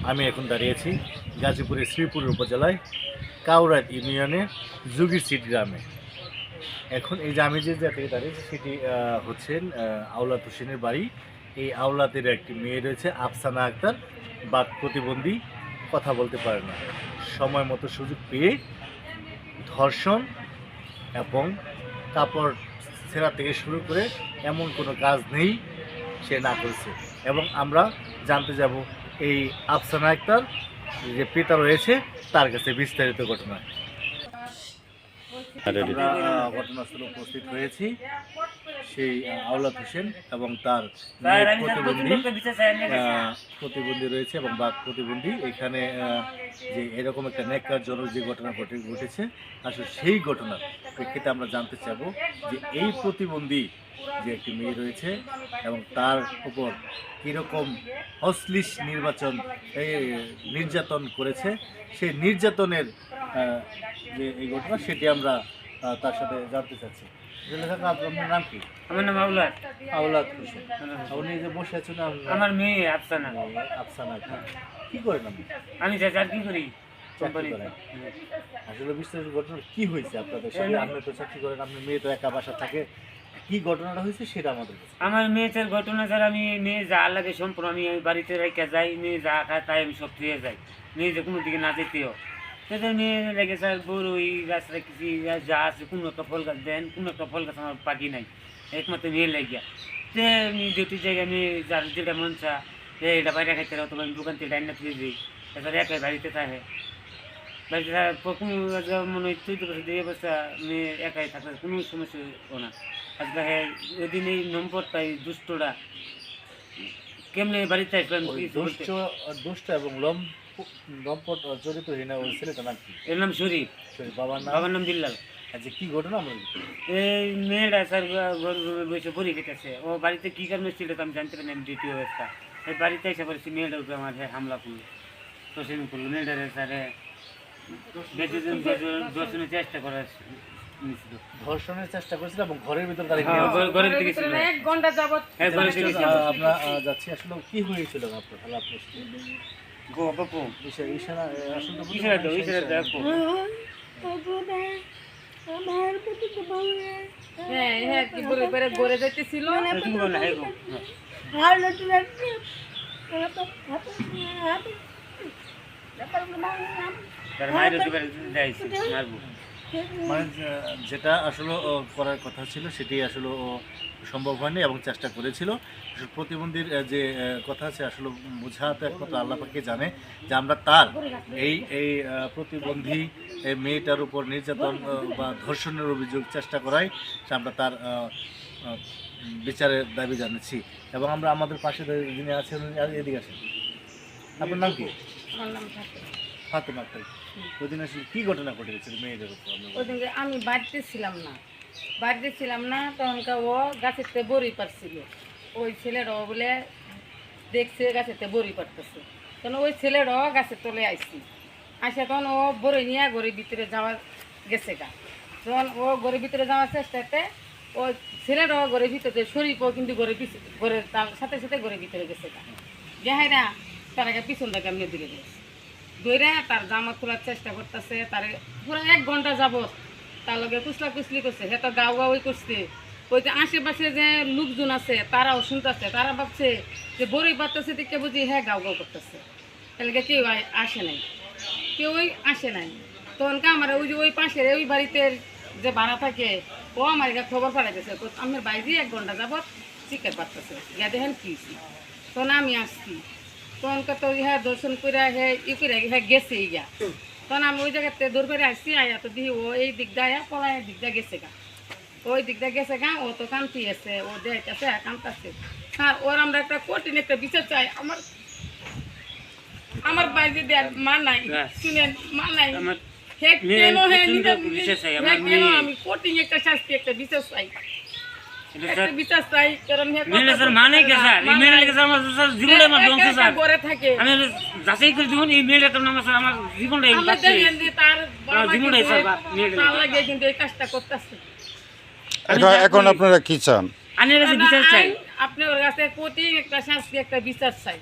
আমি এখন দাঁড়িয়েছি গাজীপুরের শ্রীপুর উপজেলায় কাউরাট ইউনিয়নের জুগিরসিট গ্রামে। এখন এই যে আমি যে জায়গায় দাঁড়িয়েছি সেটি হচ্ছেন আওলাদ হোসেনের বাড়ি। এই আওলাদের একটি মেয়ে রয়েছে আফসানা আক্তার, বাক প্রতিবন্ধী, কথা বলতে পারে না। সময় মতো সুযোগ পেয়ে ধর্ষণ এবং কাপড় ছেঁড়া থেকে শুরু করে এমন কোনো কাজ নেই সে না করেছে। এবং আমরা জানতে যাব এই আফসানা আক্তার যে পিতা রয়েছে তার কাছে বিস্তারিত ঘটনা। আমরা ঘটনাস্থলে উপস্থিত হয়েছি। সেই আওলাদ হোসেন এবং তার প্রতিবন্ধী রয়েছে এবং বাক প্রতিবন্ধী। এখানে যে এরকম একটা ন্যাক্কারজনক যে ঘটনা ঘটেছে, আসলে সেই ঘটনার প্রেক্ষিতে আমরা জানতে চাবো যে এই প্রতিবন্ধী যে একটি মেয়ে রয়েছে এবং তার উপর কীরকম অশ্লীল নির্যাতন করেছে, সেই নির্যাতনের যে এই ঘটনা সেটি আমরা তার সাথে জানতে চাচ্ছি। আপনার নাম কি? আমার নাম আওলাদ। আওলাদ হোসেন। আপনি যে বসে আছেন আমার মেয়ে আফসানা। আফসানা কি করেন আপনি? আমি চাকরি করি। আসলে বিস্তারিত ঘটনা কি হয়েছে আপনাদের সাথে? আপনি তো চাকরি করেন, আপনার মেয়ে তো একা বাসা থাকে, কি ঘটনাটা হয়েছে সেটা আমাদের কাছে। আমার মেয়েদের ঘটনা স্যার, আমি মেয়ে যা লাগে সম্পূর্ণ আমি বাড়িতে রেখে যাই, মেয়ে যা খায় তাই আমি সব ফিরে যাই, মেয়ে যে কোনো দিকে না যেতেও। সেটা মেয়ে লেগে স্যার বড়ই গাছ রেখেছি, যা আছে কোনো একটা ফল গাছ দেন, কোনো একটা ফল গাছ আমার পাখি নাই, একমাত্র মেয়ে লেগে। সে আমি দুটি জায়গায় মেয়ে যার যেটা মন চা এটা বাইরে খাইতে অথবা আমি দোকান থেকে ডাইনা ফিরে দিই, এবার একাই বাড়িতে থাকে। বাড়িতে কোনো মনে হয় চৈত্র বছর 2 বছর মেয়ে একাই থাকলে কোনো সমস্যা ও না। আজকে হ্যাঁ ওই দিন এই নম্বরটা এই দুষ্টরা কেমনে বাড়িতে আসবেন? দুষ্ট এবং লম্পট জড়িত হীনা ওই ছেলেটার নাম কি? এর নাম শরীফ। বাবার নাম বিল্লাল। আচ্ছা, কি ঘটনা আমার? এই মেয়েটা স্যার বসে পরী খেতেছে, ও বাড়িতে কী কারণে ছিল তো আমি জানতে পারি না। দ্বিতীয় অবস্থা এই বাড়িতে এসে পড়েছি, মেয়েটার উপরে আমার হামলা করলো, তোষণ করলো। মেয়েটারে স্যারে দর্শনের চেষ্টা করার ধর্ষণের চেষ্টা করেছিল এবং ঘরের ভিতর ঘরের থেকে ছিল 1 ঘন্টা যাবত। আমরা যাচ্ছি। আসলে কি হয়েছিল আপনার? আপনার গো বাপু ইশারা আসলে ইশারা দাও, ইশারা দাও। আমার প্রতি তো ভালো হ্যাঁ হ্যাঁ কি বলে পরে ঘরে যাইতেছিল কি বলে না গো আর লটু লটু তার মায়ের দিকে যাইছি মারবো। মানে যেটা আসলে করার কথা ছিল সেটি আসলে সম্ভব হয়নি এবং চেষ্টা করেছিল। প্রতিবন্ধীর যে কথা আছে আসলে বোঝাতে একমাত্র আল্লাহ পাকে জানে যে আমরা তার এই প্রতিবন্ধী মেয়েটার উপর নির্যাতন বা ধর্ষণের অভিযোগ চেষ্টা করাই আমরা তার বিচারের দাবি জানাচ্ছি। এবং আমরা আমাদের পাশে যিনি আছেন এদিকে আসেন, আপনার নাম কি? আমার নাম ফাতেমা আক্তার। ওই দিন আসলে কী ঘটনা ঘটে গেছিল মেয়েদের উপর? ওই দিনকে আমি বাড়িতে ছিলাম না তখনকার ও গাছেতে বড়ি পারছিল। ওই ছেলেরাও বলে দেখছে গাছেতে বড়ি পারতেছে, তখন ওই ছেলেরাও গাছের তলে আইসি আসে, তখন ও বড়ি নিয়ে ঘরের ভিতরে যাওয়া গেছে গা। তখন ও ঘরের ভিতরে যাওয়ার চেষ্টাতে ও ছেলেরাও ঘরের ভিতরে শরীফও কিন্তু ঘরের তার সাথে সাথে ঘরের ভিতরে গেছে গা। গেহাইরা তার আগে পিছনটাকে আমি দিকে গেছি দইরা তার জামা খোলার চেষ্টা করতেছে। তার পুরো 1 ঘন্টা যাবত তার লগে কুচলি করছে। সে তো গাও গাওয়াই করছে। ওই যে আশেপাশে যে লোকজন আছে তারাও শুনতেছে, তারা ভাবছে যে বড়ি পারতেছে দেখে বুঝি হ্যাঁ গাও গাও করতেছে। তাহলে কেউ কেউই আসে নাই। তখনকে আমার ওই যে ওই পাশের ওই বাড়িতে যে ভাড়া থাকে ও আমার খবর পাঠাইতেছে, আমার বাইরে 1 ঘন্টা যাবত চিকেন পারতেছে, গিয়া দেখেন কি। তখন আমি আসছি, তখন কত হ্যাঁ দর্শন করে হ্যাঁ করে হ্যাঁ গেছে ইয়া। তখন আমি ওই জায়গাতে দৌড় করে আসছি, আয়া তো দিই ও এই দিকটা আয়া পলায় দিকটা গেছে গা, ওই দিকটা গেছে গা। ও তো কান্তি আছে, ও দেখতেছে কান্তাছে। হ্যাঁ ওর আমরা একটা কঠিন একটা বিচার চাই। আমার বাইরে দেয়ার মা নাই, শুনেন মা নাই, আমি কঠিন একটা শাস্তি একটা বিচার চাই। এখন আপনারা কি চান? আপনি ওর কাছে কঠিন একটা শাস্তি একটা বিচার চাই।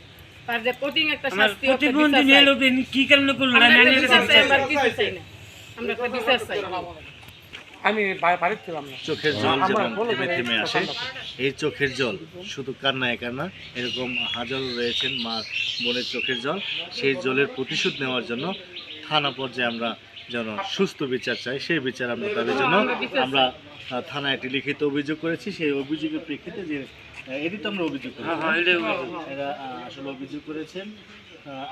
তার যে কঠিন একটা আমার শাস্তি হোক, প্রতিবন্ধী মেয়ে লোক কি কারণে করলো না আমরা আমি একটা আইনের কাছে বিচার চাই, বিচার আমরা কিছু চাই না, আমরা একটা বিচার চাই। আমি বাড়িতে ছিলাম না। চোখের জল যেমন থেমে থেমে আসে, এই চোখের জল শুধু কান্নায় কান্না, এরকম হাজারো রয়েছেন মা বোনের চোখের জল, সেই জলের প্রতিশোধ নেওয়ার জন্য থানা পর্যায়ে আমরা যেন সুস্থ বিচার চাই, সেই বিচার আমরা তাদের জন্য আমরা থানায় একটি লিখিত অভিযোগ করেছি। সেই অভিযোগের প্রেক্ষিতে যে এটি তো আমরা অভিযোগ করেছি, হ্যাঁ, এটাই অভিযোগ। এরা আসলে অভিযোগ করেছেন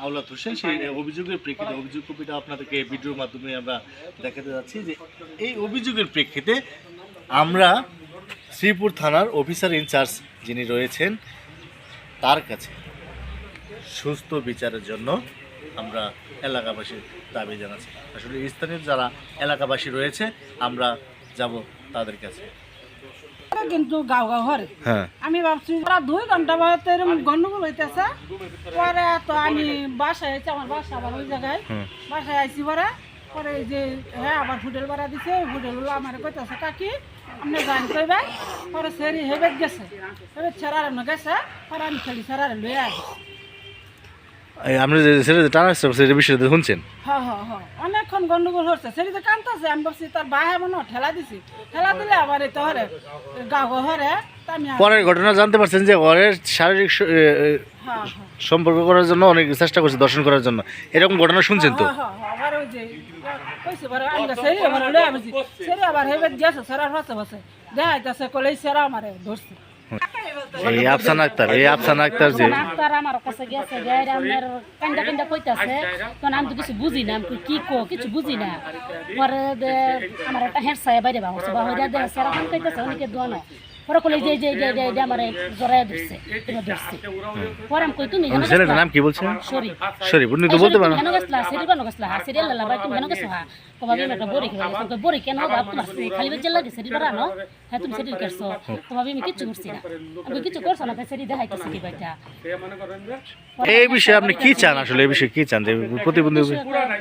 আওলাদ হোসেন, সেই অভিযোগের প্রেক্ষিতে অভিযোগ কপিটা আপনাদেরকে ভিডিওর মাধ্যমে আমরা দেখাতে যাচ্ছি যে এই অভিযোগের প্রেক্ষিতে আমরা শ্রীপুর থানার অফিসার ইনচার্জ যিনি রয়েছেন তার কাছে সুস্থ বিচারের জন্য আমরা এলাকাবাসীর দাবি জানাচ্ছি। আসলে স্থানীয় যারা এলাকাবাসী রয়েছে আমরা যাব তাদের কাছে। কিন্তু গাঁও গাঁও হরে হ্যাঁ, আমি ভাবছি ওরা 2 ঘন্টা বাদে এরকম গন্ডগোল হইতেছে। পরে তো আমি বাসায় আইছি, আমার বাসা আবার ওই জায়গায়, বাসায় আইছি পরে পরে এই যে হ্যাঁ আবার হোটেল ভাড়া দিছে, হোটেলগুলো আমার কইতেছে কাকি আপনি জান কইবে। পরে সেরি হেবে গেছে, হেবে ছাড়ার না গেছে, পরে আমি খালি ছাড়ার লয়ে আসি। আপনি সেটা টানা সেটা বিষয়টা শুনছেন? হ্যাঁ হ্যাঁ হ্যাঁ, অনেকক্ষণ গন্ডগোল হচ্ছে, সেটি তো কান্দতেছে। আমি ভাবছি তার বাহে মনে হয় ঠেলা দিছি, ঠেলা দিলে আবার এই তো হরে গাঁও হরে তা আমি পরের ঘটনা জানতে পারছেন যে ওরের শারীরিক হ্যাঁ হ্যাঁ সম্পর্ক করার জন্য অনেক চেষ্টা করছে, দর্শন করার জন্য, এরকম ঘটনা শুনছেন তো? আবার ওই যে কইছে বারে আমি সেরি আবার লয়ে আসি, সেরি আবার হেবে গেছে সারা ফাসে ফাসে দেখাইতেছে কলেই সেরা আমারে ধরছে। এই আফসানা আক্তার যে ডাক্তার আমার কাছে গেছে গায়ের আমার কান্দা কান্দা কইতাছে, তখন আমি তো কিছু বুঝি না, আমি কই, কি কো কিছু বুঝি না। পরে আমার একটা হেঁটসায় বাইরে বাহছে বাহরে দেয় সেরা খান কইতাছে অনেকে দোয়ানো। পরে কলে যে যে যে যে আমার জড়ায় ধরছে, এটা ধরছে। পরে আমি কই তুমি জানো ছেলেটার নাম কি বলছেন? সরি শরীফ, উনি তো বলতে পারেন। কেন গেছলা সেরি বানো গেছলা হা সেরি লালা বাই তুমি কেন গেছো হা কবাবি একটা বড়ি খেলা তো বড়ি কেন বাপ তোমার খালি বেজে লাগে সেরি বানো হ্যাঁ তুমি সেরি করছো কবাবি আমি কিচ্ছু করছি না, আমি কিছু করছ না তাই সেরি দেখাইতেছি কি বাইটা। এই বিষয়ে আপনি কি চান? আসলে এই বিষয়ে কি চান যে প্রতিবন্ধী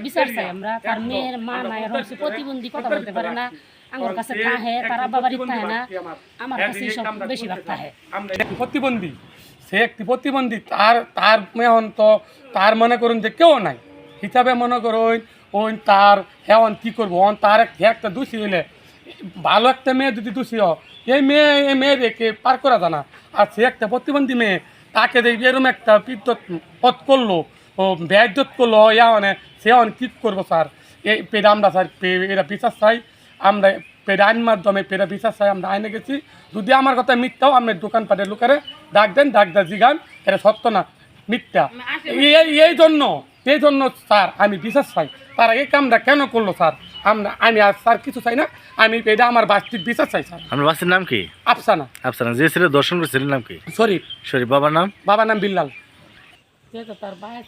বিচার চাই আমরা। তার মেয়ের মা নাই হচ্ছে প্রতিবন্ধী, কথা বলতে পারে না, আমার কাছে থাহে, তার আব্বা বাড়িতে থাকে না, আমার কাছে সব বেশিরভাগ থাকে। একটি প্রতিবন্ধী, সে একটি প্রতিবন্ধী, তার তার এখন তো তার মনে করুন যে কেউ নাই হিসাবে মনে করুন ওই তার এখন কী করবো, তার একটা দোষী হইলে ভালো একটা মেয়ে যদি দোষী হয় এই মেয়েদেরকে পার করা যায় না। আর সে একটা প্রতিবন্ধী মেয়ে, তাকে দেখবি এরকম একটা বিদ্যুৎ পথ করলো, ও ব্যাজ্যত করলো, মানে সে এখন কী করবো স্যার? এই পেড়া আমরা স্যার এরা বিশ্বাস চাই, আমরা পেড়া আইন মাধ্যমে পেড়া বিশ্বাস চাই, আমরা আইনে গেছি। যদি আমার কথা মিথ্যাও আপনি দোকানপাটের লোকেরা ডাক দেন, জিগান, এটা সত্য না মিথ্যা। এই জন্য স্যার আমি বিশ্বাস চাই, তারা এই কামটা কেন করলো স্যার? আমি আর স্যার কিছু চাই না, আমি এটা আমার বাস্তির বিশ্বাস চাই স্যার। আপনার বাচ্চার নাম কি? আফসানা। যে ছেলে দর্শন করেছিলেন নাম কি? শরীফ। শরীফ। বাবার নাম? বাবার নাম বিল্লাল। তার বাহে